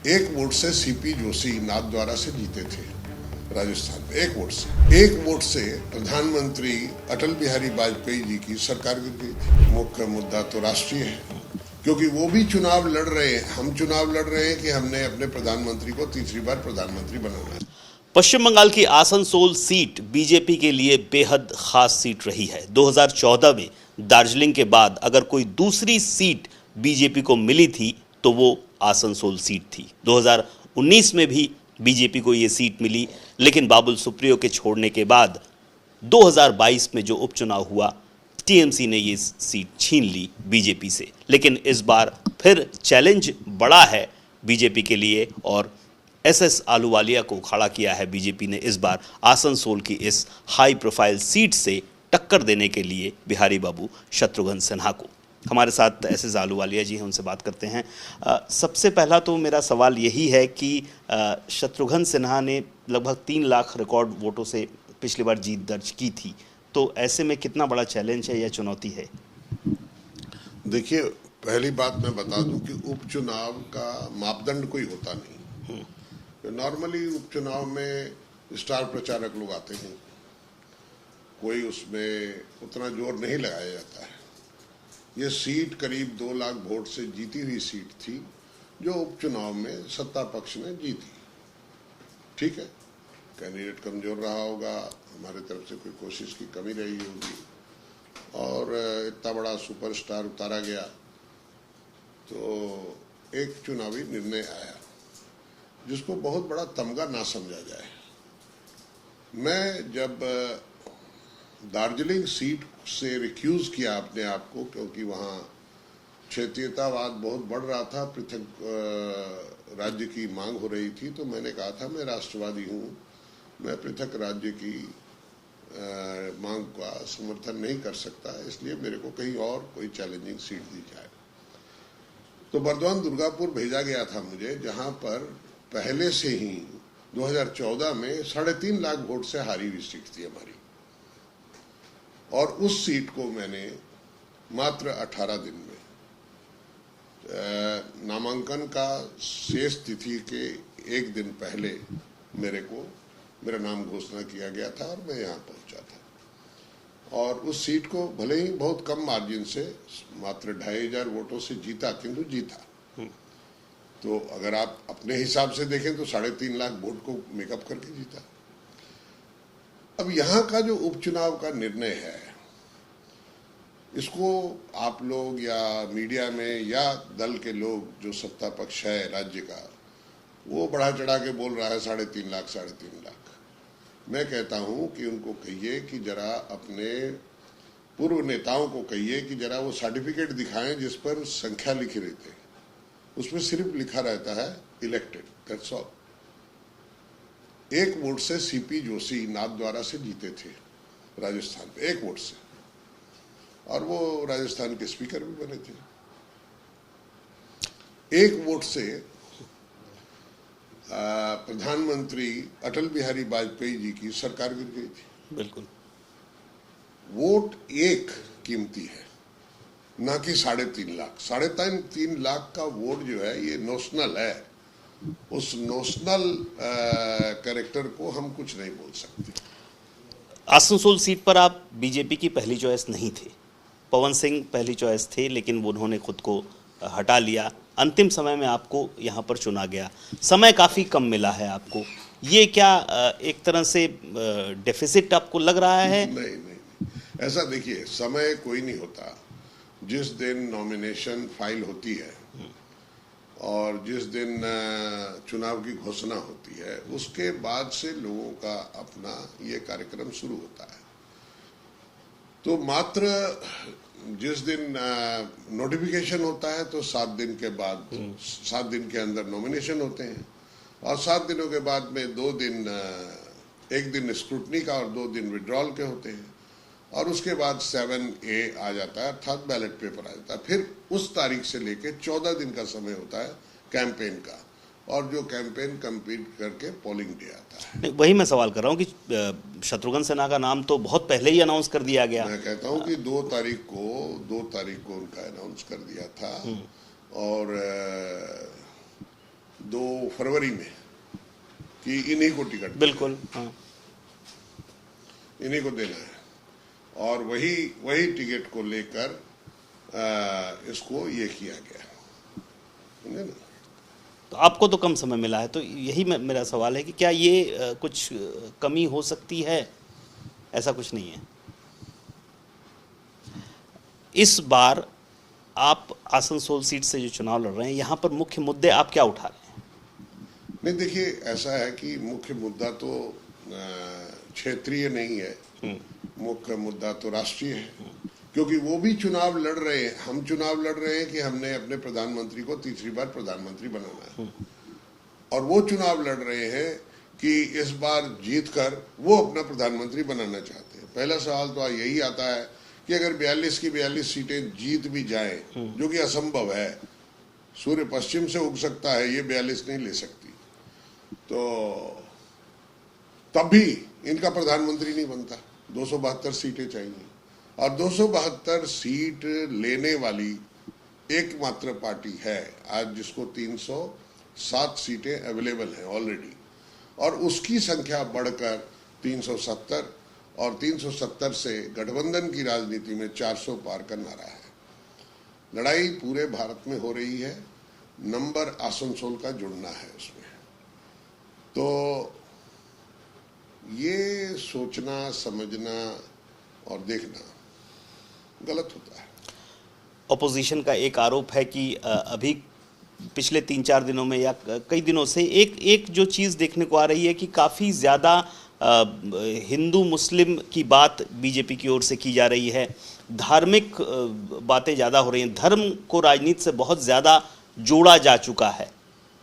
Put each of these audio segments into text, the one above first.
एक वोट से सीपी जोशी नाथद्वारा से जीते थे राजस्थान में, एक वोट से। एक वोट से प्रधानमंत्री अटल बिहारी वाजपेयी जी की सरकार गिर गई थी। मुख्य मुद्दा तो राष्ट्रीय है, क्योंकि वो भी चुनाव लड़ रहे हैं, हम चुनाव लड़ रहे हैं कि हमने अपने प्रधानमंत्री को तीसरी बार प्रधानमंत्री बनाना है। पश्चिम बंगाल की आसनसोल सीट बीजेपी के लिए बेहद खास सीट रही है। 2014 में दार्जिलिंग के बाद अगर कोई दूसरी सीट बीजेपी को मिली थी तो वो आसनसोल सीट थी। 2019 में भी बीजेपी को ये सीट मिली, लेकिन बाबुल सुप्रियो के छोड़ने के बाद 2022 में जो उपचुनाव हुआ, टीएमसी ने ये सीट छीन ली बीजेपी से। लेकिन इस बार फिर चैलेंज बड़ा है बीजेपी के लिए और एसएस आलूवालिया को खड़ा किया है बीजेपी ने इस बार आसनसोल की इस हाई प्रोफाइल सीट से टक्कर देने के लिए बिहारी बाबू शत्रुघ्न सिन्हा को। हमारे साथ एसएस आलूवालिया जी हैं, उनसे बात करते हैं। सबसे पहला तो मेरा सवाल यही है कि शत्रुघ्न सिन्हा ने लगभग 3 लाख रिकॉर्ड वोटों से पिछली बार जीत दर्ज की थी, तो ऐसे में कितना बड़ा चैलेंज है या चुनौती है? देखिए, पहली बात मैं बता दूं कि उपचुनाव का मापदंड कोई होता नहीं। नॉर्मली उपचुनाव में स्टार प्रचारक लोग आते हैं, कोई उसमें उतना जोर नहीं लगाया जाता है। ये सीट करीब 2 लाख वोट से जीती हुई सीट थी, जो उपचुनाव में सत्ता पक्ष ने जीती। ठीक है, कैंडिडेट कमजोर रहा होगा, हमारे तरफ से कोई कोशिश की कमी रही होगी, और इतना बड़ा सुपरस्टार उतारा गया, तो एक चुनावी निर्णय आया जिसको बहुत बड़ा तमगा ना समझा जाए। मैं जब दार्जिलिंग सीट से रिक्यूज किया अपने आप को, क्योंकि वहाँ क्षेत्रीयतावाद बहुत बढ़ रहा था, पृथक राज्य की मांग हो रही थी, तो मैंने कहा था मैं राष्ट्रवादी हूँ, मैं पृथक राज्य की मांग का समर्थन नहीं कर सकता, इसलिए मेरे को कहीं और कोई चैलेंजिंग सीट दी जाए। तो बर्दवान दुर्गापुर भेजा गया था मुझे, जहां पर पहले से ही 2014 में 3.5 लाख वोट से हारी हुई सीट थी हमारी, और उस सीट को मैंने मात्र 18 दिन में नामांकन का शेष तिथि के 1 दिन पहले मेरा नाम घोषणा किया गया था और मैं यहाँ पहुंचा था। और उस सीट को भले ही बहुत कम मार्जिन से, मात्र 2500 वोटों से जीता, किंतु जीता। तो अगर आप अपने हिसाब से देखें तो 3.5 लाख वोट को मेकअप करके जीता। अब यहाँ का जो उपचुनाव का निर्णय है, इसको आप लोग या मीडिया में या दल के लोग, जो सत्ता पक्ष है राज्य का, वो बढ़ा चढ़ा के बोल रहा है 3.5 लाख, 3.5 लाख। मैं कहता हूं कि उनको कहिए कि जरा अपने पूर्व नेताओं को कहिए कि जरा वो सर्टिफिकेट दिखाएं जिस पर संख्या लिखी रहती है, उसमें सिर्फ लिखा रहता है इलेक्टेड, दैट्स ऑल। एक वोट से सीपी जोशी नाथद्वारा से जीते थे राजस्थान में, एक वोट से, और वो राजस्थान के स्पीकर भी बने थे। एक वोट से प्रधानमंत्री अटल बिहारी वाजपेयी जी की सरकार गिर गई थी। बिल्कुल, वोट एक कीमती है, ना कि 3.5 लाख। 3.5 लाख का वोट जो है ये नोशनल है, उस नोशनल कैरेक्टर को हम कुछ नहीं बोल सकते। आसनसोल सीट पर आप बीजेपी की पहली चॉइस नहीं थे, पवन सिंह पहली चॉइस थे, लेकिन उन्होंने खुद को हटा लिया। अंतिम समय में आपको यहाँ पर चुना गया, समय काफ़ी कम मिला है आपको, ये क्या एक तरह से डेफिसिट आपको लग रहा है? नहीं, ऐसा देखिए, समय कोई नहीं होता। जिस दिन नॉमिनेशन फाइल होती है और जिस दिन चुनाव की घोषणा होती है, उसके बाद से लोगों का अपना ये कार्यक्रम शुरू होता है। तो मात्र जिस दिन नोटिफिकेशन होता है तो 7 दिन के बाद, 7 दिन के अंदर नॉमिनेशन होते हैं, और 7 दिनों के बाद में 2 दिन, 1 दिन स्क्रूटनी का और 2 दिन विड्रॉल के होते हैं, और उसके बाद 7A आ जाता है, अर्थात बैलेट पेपर आ जाता है। फिर उस तारीख से लेके 14 दिन का समय होता है कैंपेन का, और जो कैंपेन कंप्लीट करके पोलिंग डे आता है। वही मैं सवाल कर रहा हूँ कि शत्रुघ्न सिन्हा का नाम तो बहुत पहले ही अनाउंस कर दिया गया। मैं कहता हूँ कि 2 तारीख को उनका अनाउंस कर दिया था, और 2 फरवरी में कि इन्हीं को टिकट, बिल्कुल, हाँ, इन्हीं को देना है, और वही टिकट को लेकर इसको ये किया गया, समझे ना। तो आपको तो कम समय मिला है, तो यही मेरा सवाल है कि क्या ये कुछ कमी हो सकती है? ऐसा कुछ नहीं है। इस बार आप आसनसोल सीट से जो चुनाव लड़ रहे हैं, यहाँ पर मुख्य मुद्दे आप क्या उठा रहे हैं? नहीं, देखिए, ऐसा है कि मुख्य मुद्दा तो क्षेत्रीय नहीं है, मुख्य मुद्दा तो राष्ट्रीय है, क्योंकि वो भी चुनाव लड़ रहे हैं, हम चुनाव लड़ रहे हैं कि हमने अपने प्रधानमंत्री को तीसरी बार प्रधानमंत्री बनाना है, और वो चुनाव लड़ रहे हैं कि इस बार जीतकर वो अपना प्रधानमंत्री बनाना चाहते हैं। पहला सवाल तो यही आता है कि अगर 42 की 42 सीटें जीत भी जाएं, जो कि असंभव है, सूर्य पश्चिम से उग सकता है, ये 42 नहीं ले सकती, तो तब भी इनका प्रधानमंत्री नहीं बनता। 272 सीटें चाहिए, और 272 सीट लेने वाली एकमात्र पार्टी है आज जिसको 307 सीटें अवेलेबल हैं ऑलरेडी, और उसकी संख्या बढ़कर 370, और 370 से गठबंधन की राजनीति में 400 पार का नारा है। लड़ाई पूरे भारत में हो रही है, नंबर आसनसोल का जुड़ना है उसमें। तो ये सोचना, समझना और देखना गलत होता है। ऑपोजिशन का एक आरोप है कि अभी पिछले 3-4 दिनों में या कई दिनों से एक जो चीज़ देखने को आ रही है कि काफ़ी ज़्यादा हिंदू मुस्लिम की बात बीजेपी की ओर से की जा रही है, धार्मिक बातें ज़्यादा हो रही हैं, धर्म को राजनीति से बहुत ज़्यादा जोड़ा जा चुका है।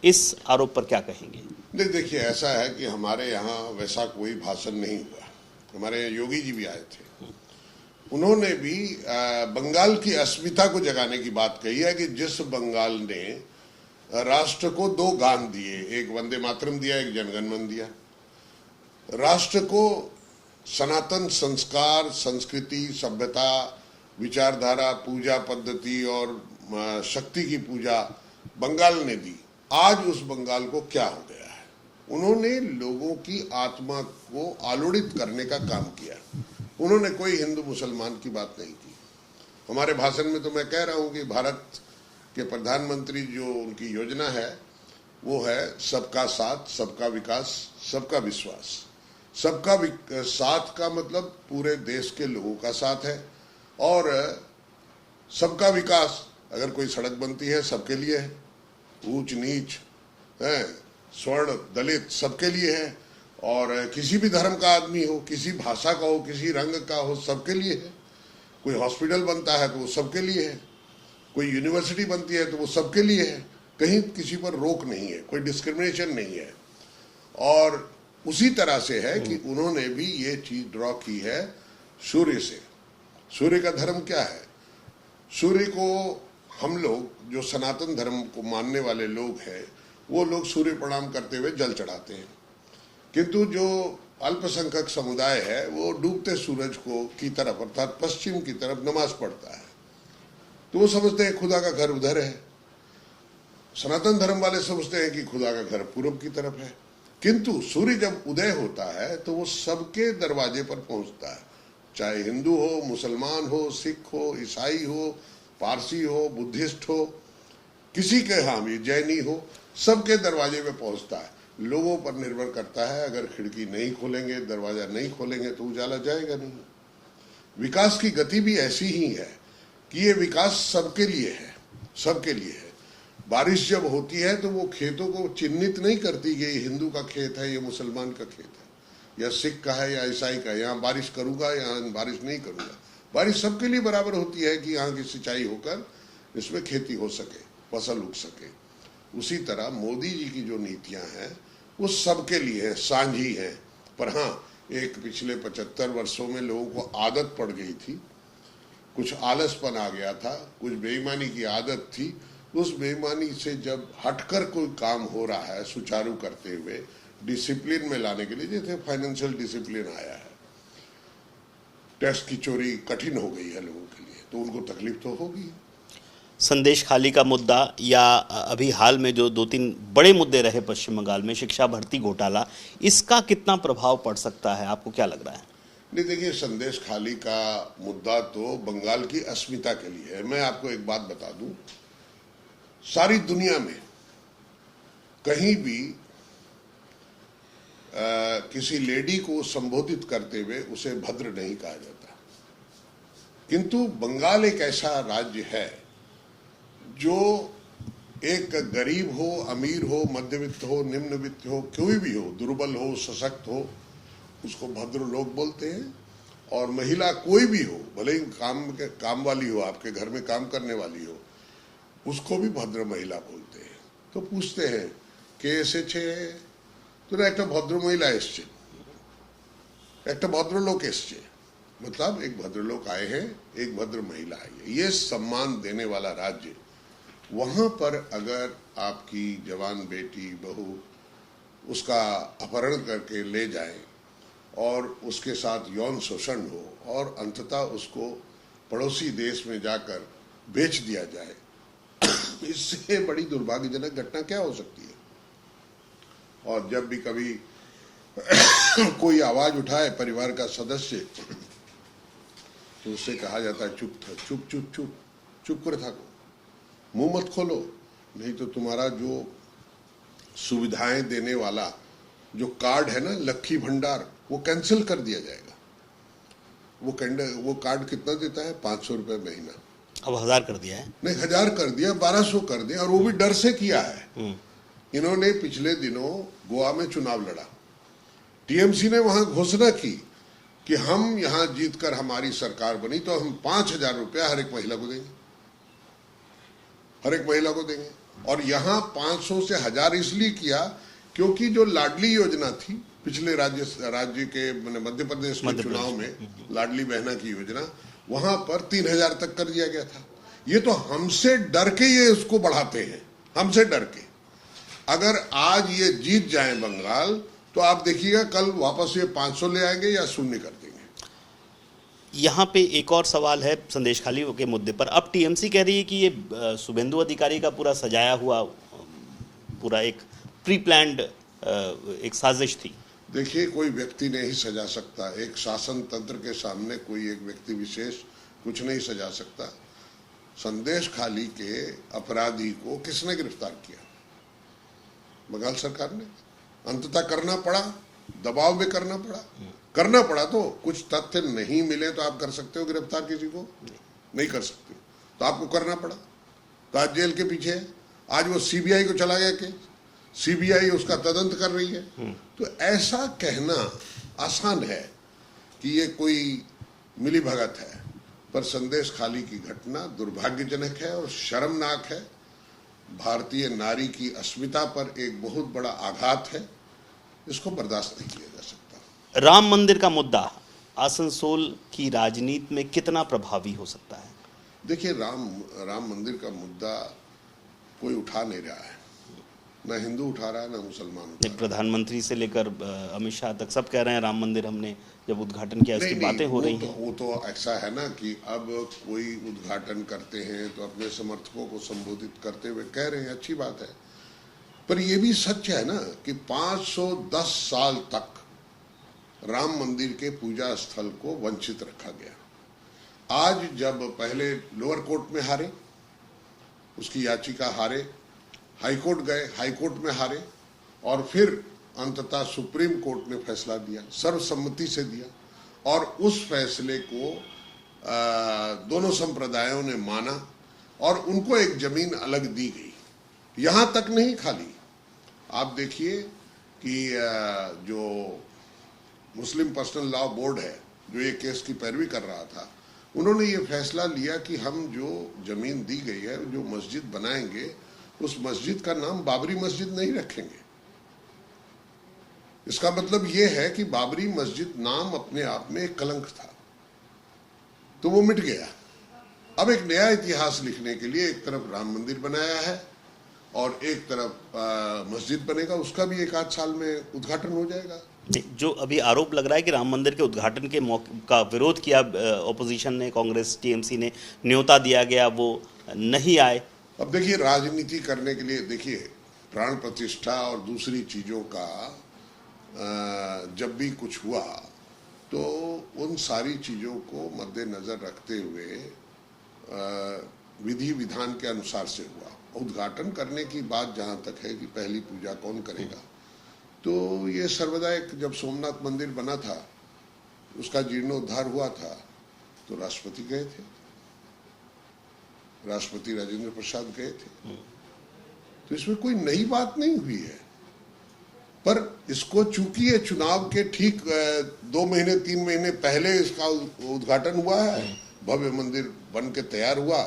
इस आरोप पर क्या कहेंगे? नहीं, देखिए, ऐसा है कि हमारे यहाँ वैसा कोई भाषण नहीं हुआ। हमारे योगी जी भी आए थे, उन्होंने भी बंगाल की अस्मिता को जगाने की बात कही है कि जिस बंगाल ने राष्ट्र को 2 गान दिए, एक वंदे मातरम दिया, एक जनगण मन दिया, राष्ट्र को सनातन संस्कार, संस्कृति, सभ्यता, विचारधारा, पूजा पद्धति और शक्ति की पूजा बंगाल ने दी। आज उस बंगाल को क्या हो गया है? उन्होंने लोगों की आत्मा को आलोड़ित करने का काम किया। उन्होंने कोई हिंदू मुसलमान की बात नहीं की। हमारे भाषण में तो मैं कह रहा हूं कि भारत के प्रधानमंत्री जो उनकी योजना है वो है सबका साथ, सबका विकास, सबका विश्वास। सबका साथ का मतलब पूरे देश के लोगों का साथ है, और सबका विकास, अगर कोई सड़क बनती है सबके लिए है, ऊंच नीच है, स्वर्ण दलित सबके लिए है, और किसी भी धर्म का आदमी हो, किसी भाषा का हो, किसी रंग का हो, सबके लिए है। कोई हॉस्पिटल बनता है तो वो सबके लिए है, कोई यूनिवर्सिटी बनती है तो वो सबके लिए है, कहीं किसी पर रोक नहीं है, कोई डिस्क्रिमिनेशन नहीं है। और उसी तरह से है कि उन्होंने भी ये चीज ड्रॉ की है सूर्य से। सूर्य का धर्म क्या है? सूर्य को हम लोग जो सनातन धर्म को मानने वाले लोग हैं वो लोग सूर्य प्रणाम करते हुए जल चढ़ाते हैं, किंतु जो अल्पसंख्यक समुदाय है वो डूबते सूरज को की तरफ अर्थात पश्चिम की तरफ नमाज पढ़ता है, तो वो समझते हैं खुदा का घर उधर है। सनातन धर्म वाले समझते हैं कि खुदा का घर पूरब की तरफ है। किंतु सूर्य जब उदय होता है तो वो सबके दरवाजे पर पहुंचता है, चाहे हिंदू हो, मुसलमान हो, सिख हो, ईसाई हो, पारसी हो, बुद्धिस्ट हो, किसी के यहाँ भी जैनी हो, सबके दरवाजे पे पहुंचता है। लोगों पर निर्भर करता है, अगर खिड़की नहीं खोलेंगे, दरवाजा नहीं खोलेंगे तो उजाला जाएगा नहीं। विकास की गति भी ऐसी ही है कि ये विकास सबके लिए है, सबके लिए है। बारिश जब होती है तो वो खेतों को चिन्हित नहीं करती कि ये हिंदू का खेत है, ये मुसलमान का खेत है, या सिख का है या ईसाई का है, यहाँ बारिश करूंगा यहाँ बारिश नहीं करूंगा। बारिश सबके लिए बराबर होती है कि यहाँ की सिंचाई होकर इसमें खेती हो सके, फसल उग सके। उसी तरह मोदी जी की जो नीतियां हैं वो सबके लिए है, सांझी है। पर हाँ, एक पिछले 75 वर्षों में लोगों को आदत पड़ गई थी, कुछ आलसपन आ गया था, कुछ बेईमानी की आदत थी। उस बेईमानी से जब हटकर कोई काम हो रहा है सुचारू करते हुए, डिसिप्लिन में लाने के लिए, जैसे फाइनेंशियल डिसिप्लिन आया है, टैक्स की चोरी कठिन हो गई है लोगों के लिए, तो उनको तकलीफ तो होगी। संदेश खाली का मुद्दा या अभी हाल में जो 2-3 बड़े मुद्दे रहे पश्चिम बंगाल में, शिक्षा भर्ती घोटाला, इसका कितना प्रभाव पड़ सकता है, आपको क्या लग रहा है? नहीं, देखिए, संदेश खाली का मुद्दा तो बंगाल की अस्मिता के लिए है। मैं आपको एक बात बता दूं, सारी दुनिया में कहीं भी किसी लेडी को संबोधित करते हुए उसे भद्र नहीं कहा जाता, किंतु बंगाल एक ऐसा राज्य है जो एक गरीब हो, अमीर हो, मध्यवित्त हो, निम्नवित्त हो, कोई भी हो, दुर्बल हो, सशक्त हो, उसको भद्र लोग बोलते हैं। और महिला कोई भी हो, भले ही काम वाली हो, आपके घर में काम करने वाली हो, उसको भी भद्र महिला बोलते हैं। तो पूछते हैं কে এসেছে, তোরা একটা ভদ্র মহিলা এসছে, একটা ভদ্রলোक এসছে, मतलब एक भद्रलोक आए हैं, एक भद्र महिला आई है। ये सम्मान देने वाला राज्य, वहां पर अगर आपकी जवान बेटी बहू उसका अपहरण करके ले जाए और उसके साथ यौन शोषण हो और अंततः उसको पड़ोसी देश में जाकर बेच दिया जाए, इससे बड़ी दुर्भाग्यजनक घटना क्या हो सकती है। और जब भी कभी कोई आवाज उठाए परिवार का सदस्य, तो उससे कहा जाता है चुप था, चुप चुप चुप चुप कर थाको, मुंह मत खोलो, नहीं तो तुम्हारा जो सुविधाएं देने वाला जो कार्ड है ना, लक्की भंडार, वो कैंसिल कर दिया जाएगा। वो कार्ड कितना देता है? 500 रुपए महीना, अब 1000 कर दिया है। नहीं, 1000 कर दिया, 1200 कर दिया, और वो भी डर से किया है। इन्होंने पिछले दिनों गोवा में चुनाव लड़ा, टीएमसी ने वहां घोषणा की कि हम यहां जीतकर हमारी सरकार बनी तो हम 5000 रुपया हर एक महिला को देंगे, हर एक महिला को देंगे। और यहां 500 से 1000 इसलिए किया क्योंकि जो लाडली योजना थी पिछले राज्य के मध्य प्रदेश में चुनाव में, लाडली बहना की योजना, वहां पर 3000 तक कर दिया गया था। ये तो हमसे डर के ये उसको बढ़ाते हैं, हमसे डर के। अगर आज ये जीत जाए बंगाल, तो आप देखिएगा कल वापस ये 500 ले आएंगे या शून्य कर देंगे। यहाँ पे एक और सवाल है संदेश खाली के मुद्दे पर। अब टीएमसी कह रही है कि ये शुभेंदु अधिकारी का पूरा सजाया हुआ, पूरा एक प्री प्लान्ड एक साजिश थी। देखिए, कोई व्यक्ति नहीं सजा सकता, एक शासन तंत्र के सामने कोई एक व्यक्ति विशेष कुछ नहीं सजा सकता। संदेश खाली के अपराधी को किसने गिरफ्तार किया? बंगाल सरकार ने। अंततः करना पड़ा, दबाव में करना पड़ा, करना पड़ा। तो कुछ तथ्य नहीं मिले तो आप कर सकते हो गिरफ्तार किसी को? नहीं कर सकते, तो आपको करना पड़ा। तो आज जेल के पीछे है, आज वो सीबीआई को चला गया केस, सीबीआई उसका तदंत कर रही है। तो ऐसा कहना आसान है कि ये कोई मिली भगत है, पर संदेश खाली की घटना दुर्भाग्यजनक है और शर्मनाक है। भारतीय नारी की अस्मिता पर एक बहुत बड़ा आघात है, इसको बर्दाश्त नहीं किया जा सकता। राम मंदिर का मुद्दा आसनसोल की राजनीति में कितना प्रभावी हो सकता है? देखिए, राम मंदिर का मुद्दा कोई उठा नहीं रहा है, ना हिंदू उठा रहा है, ना मुसलमान उठा रहा है। प्रधानमंत्री से लेकर अमित शाह तक सब कह रहे हैं राम मंदिर हमने जब उद्घाटन किया इसकी बातें हो रही हैं। वो तो ऐसा है ना कि अब कोई उद्घाटन करते हैं तो अपने समर्थकों को संबोधित करते हुए कह रहे हैं, अच्छी बात है। पर ये भी सच है ना कि 510 साल तक राम मंदिर के पूजा स्थल को वंचित रखा गया। आज जब पहले लोअर कोर्ट में हारे, उसकी याचिका हारे, हाईकोर्ट गए, हाईकोर्ट में हारे, और फिर अंततः सुप्रीम कोर्ट ने फैसला दिया, सर्वसम्मति से दिया, और उस फैसले को दोनों संप्रदायों ने माना और उनको एक जमीन अलग दी गई। यहां तक नहीं, खाली आप देखिए कि जो मुस्लिम पर्सनल लॉ बोर्ड है जो ये केस की पैरवी कर रहा था, उन्होंने ये फैसला लिया कि हम जो जमीन दी गई है, जो मस्जिद बनाएंगे, उस मस्जिद का नाम बाबरी मस्जिद नहीं रखेंगे। इसका मतलब यह है कि बाबरी मस्जिद नाम अपने आप में एक कलंक था, तो वो मिट गया। अब एक नया इतिहास लिखने के लिए एक तरफ राम मंदिर बनाया है और एक तरफ मस्जिद बनेगा, उसका भी 1 आध साल में उद्घाटन हो जाएगा। जो अभी आरोप लग रहा है कि राम मंदिर के उद्घाटन के मौके का विरोध किया ऑपोजिशन ने, कांग्रेस टीएमसी ने, न्योता दिया गया, वो नहीं आए। अब देखिए, राजनीति करने के लिए देखिए, प्राण प्रतिष्ठा और दूसरी चीजों का जब भी कुछ हुआ तो उन सारी चीजों को मद्देनजर रखते हुए विधि विधान के अनुसार से हुआ। उद्घाटन करने की बात जहां तक है कि पहली पूजा कौन करेगा, तो ये सर्वदा एक, जब सोमनाथ मंदिर बना था, उसका जीर्णोद्धार हुआ था, तो राष्ट्रपति गए थे, राष्ट्रपति राजेंद्र प्रसाद गए थे, तो इसमें कोई नई बात नहीं हुई है। पर इसको चूंकि ये चुनाव के ठीक 2 महीने 3 महीने पहले इसका उद्घाटन हुआ है, भव्य मंदिर बन के तैयार हुआ,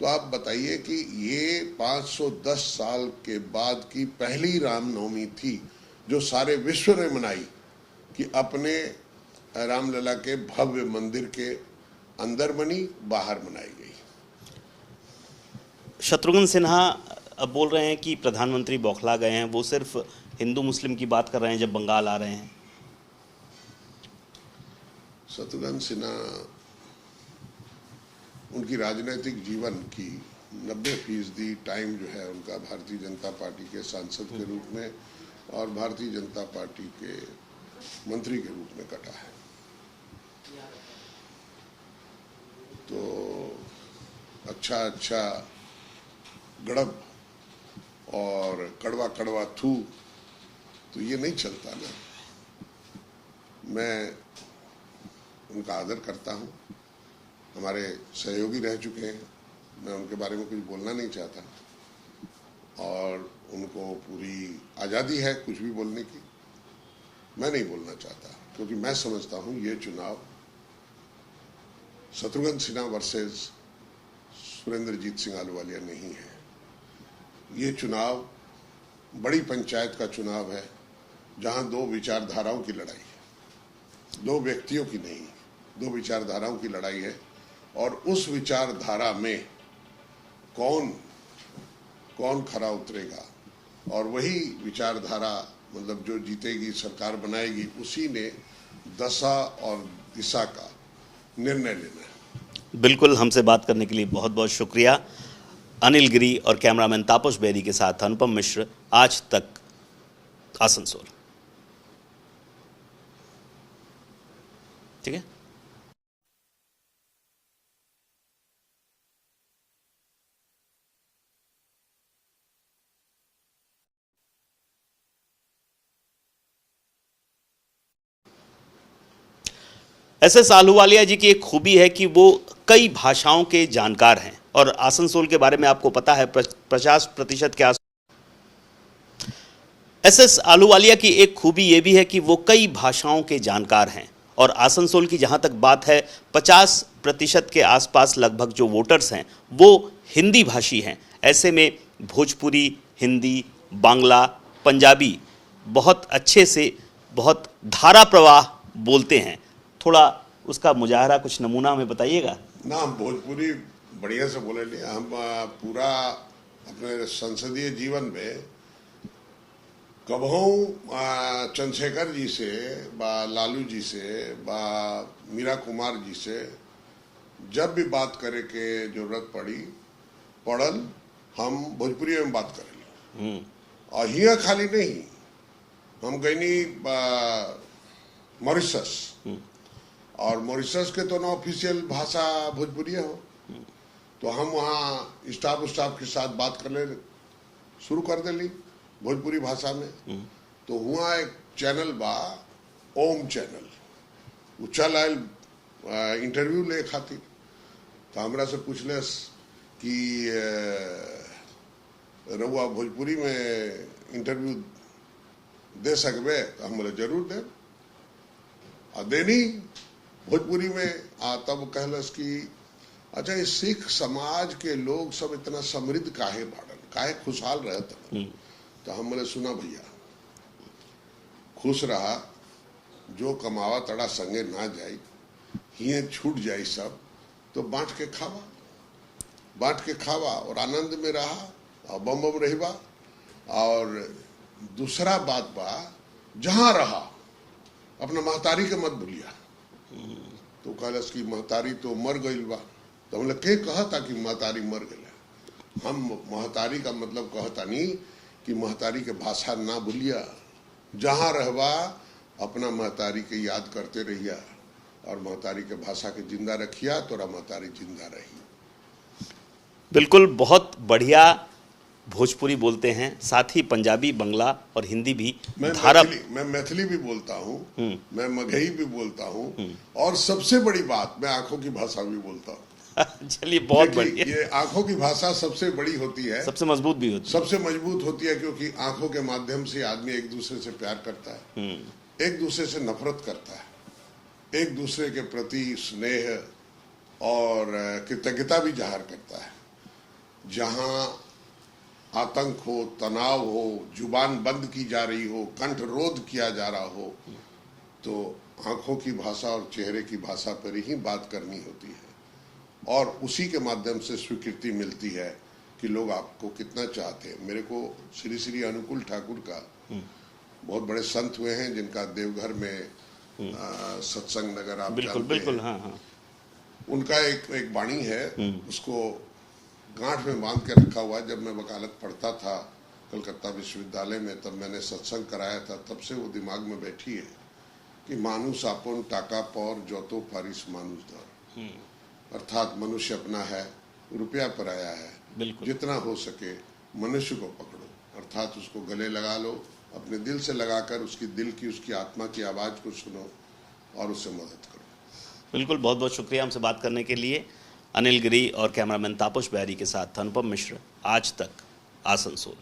तो आप बताइए कि ये 510 साल के बाद की पहली रामनवमी थी जो सारे विश्व ने मनाई, कि अपने रामलला के भव्य मंदिर के अंदर बनी, बाहर मनाई गई। शत्रुघ्न सिन्हा अब बोल रहे हैं कि प्रधानमंत्री बौखला गए हैं, वो सिर्फ हिंदू मुस्लिम की बात कर रहे हैं जब बंगाल आ रहे हैं। शत्रुघ्न सिन्हा, उनकी राजनीतिक जीवन की 90% टाइम जो है उनका भारतीय जनता पार्टी के सांसद के रूप में और भारतीय जनता पार्टी के मंत्री के रूप में कटा है। तो अच्छा गड़ब और कड़वा कड़वा थू, तो ये नहीं चलता ना। मैं उनका आदर करता हूँ, हमारे सहयोगी रह चुके हैं, मैं उनके बारे में कुछ बोलना नहीं चाहता, और उनको पूरी आज़ादी है कुछ भी बोलने की, मैं नहीं बोलना चाहता, क्योंकि मैं समझता हूँ ये चुनाव शत्रुघ्न सिन्हा वर्सेस सुरेंद्रजीत सिंह अहलूवालिया नहीं है। ये चुनाव बड़ी पंचायत का चुनाव है, जहां 2 विचारधाराओं की लड़ाई है, 2 व्यक्तियों की नहीं, 2 विचारधाराओं की लड़ाई है, और उस विचारधारा में कौन खरा उतरेगा, और वही विचारधारा मतलब जो जीतेगी, सरकार बनाएगी, उसी ने दशा और दिशा का निर्णय लेना है। बिल्कुल, हमसे बात करने के लिए बहुत बहुत शुक्रिया। अनिल गिरी और कैमरामैन तापस बेरी के साथ अनुपम मिश्र, आज तक, आसनसोल। ठीक है। एसएस अहलूवालिया जी की एक खूबी है कि वो कई भाषाओं के जानकार हैं, और आसनसोल के बारे में आपको पता है 50% के आस। एसएस अहलूवालिया की एक खूबी ये भी है कि वो कई भाषाओं के जानकार हैं, और आसनसोल की जहां तक बात है 50% के आसपास लगभग जो वोटर्स हैं वो हिंदी भाषी हैं। ऐसे में भोजपुरी, हिंदी, बांग्ला, पंजाबी बहुत अच्छे से, बहुत धारा प्रवाह बोलते हैं। थोड़ा उसका मुजाहरा, कुछ नमूना हमें बताइएगा ना। हम भोजपुरी बढ़िया से बोले नहीं, हम पूरा अपने संसदीय जीवन में कबहू चंद्रशेखर जी से, लालू जी से, मीरा कुमार जी से जब भी बात करे के जरूरत पड़ल, हम भोजपुरी में बात करें। और हिया खाली नहीं, हम गईनी मॉरिशस, और मॉरिशस के तो ना ऑफिशियल भाषा भोजपुरी हो, तो हम वहाँ स्टाफ के साथ बात करने शुरू कर देली भोजपुरी भाषा में। तो हुआ एक चैनल बा, ओम चैनल, वो चल आयल इंटरव्यू ले खातिर, तो हमरा से पूछलस कि रउआ भोजपुरी में इंटरव्यू दे सकबे, तो हम बोले जरूर दे, और देनी भोजपुरी में। तब कहलस कि अच्छा, ये सिख समाज के लोग सब इतना समृद्ध काहे बाड़न, काहे खुशहाल रहते। तो हम बोले सुना भैया, खुश रहा, जो कमावा तड़ा संगे ना जाई, हिये छूट जाई सब, तो बांट के खावा और आनंद में रहा और बम रहिबा। और दूसरा बात बा, जहां रहा अपना महतारी के मत भूलिया। तो कहलस कि महतारी तो मर गई बा। तो हम के कहता कि महतारी मर गया। हम महतारी का मतलब कहता नहीं कि महतारी के भाषा ना भूलिया, जहाँ रहबा अपना महतारी के याद करते रहिया और महतारी के भाषा के जिंदा रखिया, तोरा महतारी जिंदा रही। बिल्कुल, बहुत बढ़िया भोजपुरी बोलते हैं, साथ ही पंजाबी, बंगला और हिंदी भी। मैं मैथिली भी बोलता हूँ, मैं मगही भी बोलता हूँ, और सबसे बड़ी बात मैं आंखों की भाषा भी बोलता हूँ। चलिए, बहुत बढ़िया। ये आंखों की भाषा सबसे बड़ी होती है, सबसे मजबूत भी होती है। सबसे मजबूत होती है, क्योंकि आंखों के माध्यम से आदमी एक दूसरे से प्यार करता है, एक दूसरे से नफरत करता है, एक दूसरे के प्रति स्नेह और कृतज्ञता भी जाहिर करता है। जहां आतंक हो, तनाव हो, जुबान बंद की जा रही हो, कंठ रोध किया जा रहा हो, तो आंखों की भाषा और चेहरे की भाषा पर ही बात करनी होती है, और उसी के माध्यम से स्वीकृति मिलती है कि लोग आपको कितना चाहते हैं। मेरे को श्री श्री अनुकूल ठाकुर का, बहुत बड़े संत हुए हैं जिनका देवघर में सत्संग नगर आप बिल्कुल बिल्कुल, हाँ हाँ, उनका एक वाणी है, उसको गांठ में बांध के रखा हुआ। जब मैं वकालत पढ़ता था कलकत्ता विश्वविद्यालय में, तब मैंने सत्संग कराया था, तब से वो दिमाग में बैठी है कि मानुष आपन टाका पौर जोतो फारिस मानुष दर, अर्थात मनुष्य अपना है, रुपया पराया है। जितना हो सके मनुष्य को पकड़ो, अर्थात उसको गले लगा लो, अपने दिल से लगाकर उसकी दिल की, उसकी आत्मा की आवाज को सुनो और उससे मदद करो। बिल्कुल, बहुत बहुत शुक्रिया हमसे बात करने के लिए। अनिल गिरी और कैमरामैन तापस बिहारी के साथ अनुपम मिश्र, आज तक, आसनसोल।